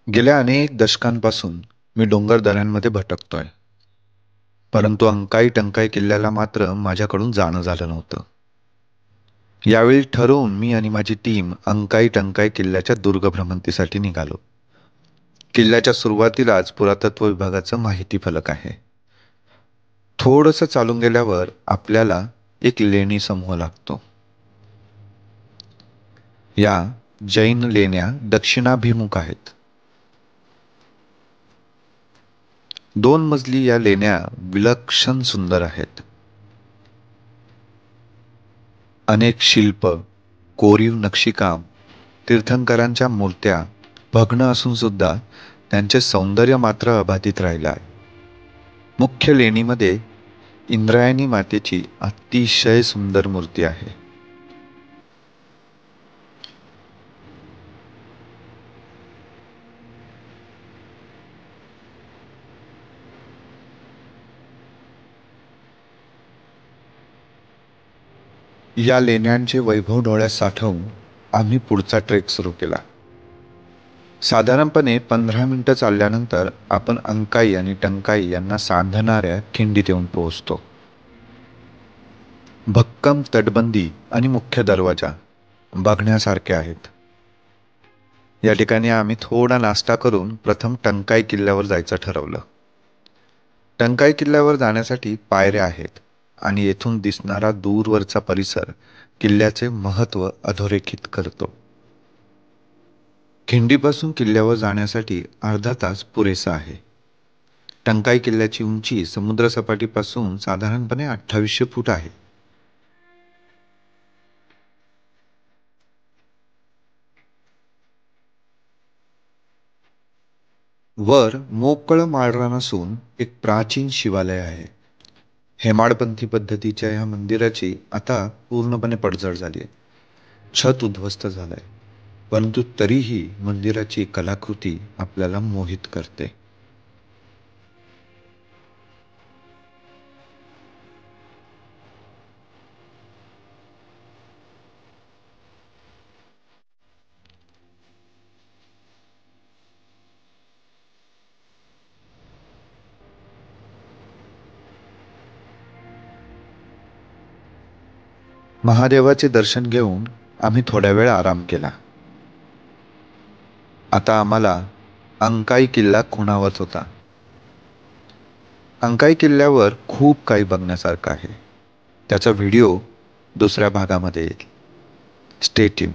गेल्या अनेक दशकांपासून मी डोंगर दऱ्यांमध्ये भटकतोय, परंतु अंकाई टंकाई किल्ल्याला मात्र माझ्याकडून जाणं झालं नव्हतं. यावेळी ठरवून मी आणि माझी टीम अंकाई टंकाई किल्ल्याच्या दुर्ग भ्रमंतीसाठी निघालो. किल्ल्याच्या सुरुवातीलाच पुरातत्व विभागाचं माहिती फलक आहे. थोडंसं चालून गेल्यावर आपल्याला एक लेणी समूह लागतो. या जैन लेण्या दक्षिणाभिमुख आहेत. 2 मजली या लेण्या विलक्षण सुंदर आहेत. अनेक शिल्प, कोरीव नक्षीकाम, तीर्थंकरांच्या मूर्त्या भग्न असून सुद्धा त्यांचे सौंदर्य मात्र अबाधित राहिले आहे. मुख्य लेणीमध्ये इंद्रायणी मातेची अतिशय सुंदर मूर्ती आहे. या लेण्यांचे वैभव डोळ्यात साठवून आम्ही पुढचा ट्रेक सुरू केला. साधारणपणे 15 मिनिटं चालल्यानंतर आपण अंकाई आणि टंकाई यांना सांधणाऱ्या खिंडीत येऊन पोहोचतो. भक्कम तटबंदी आणि मुख्य दरवाजा बघण्यासारखे आहेत. या ठिकाणी आम्ही थोडा नाश्ता करून प्रथम टंकाई किल्ल्यावर जायचं ठरवलं. टंकाई किल्ल्यावर जाण्यासाठी पायऱ्या आहेत आणि येथून दिसणारा दूरवरचा परिसर किल्ल्याचे महत्त्व अधोरेखित करतो. खिंडीपासून किल्ल्यावर जाण्यासाठी अर्धा तास पुरेसा आहे. टंकाई किल्ल्याची उंची समुद्रसपाटीपासून साधारणपणे 2800 फूट आहे. वर मोकळं माळरान असून एक प्राचीन शिवालय आहे. हेमाडपंथी पद्धतीच्या या मंदिराची आता पूर्णपणे पडझड झाली आहे. छत उद्ध्वस्त झालंय, परंतु तरीही मंदिराची कलाकृती आपल्याला मोहित करते. महादेवाचे दर्शन घेऊन आम्ही थोड्या वेळ आराम केला. आता आम्हाला अंकाई किल्ला खुणावत होता. अंकाई किल्ल्यावर खूप काही बघण्यासारखं आहे. त्याचा व्हिडिओ दुसऱ्या भागामध्ये येईल. Stay tune.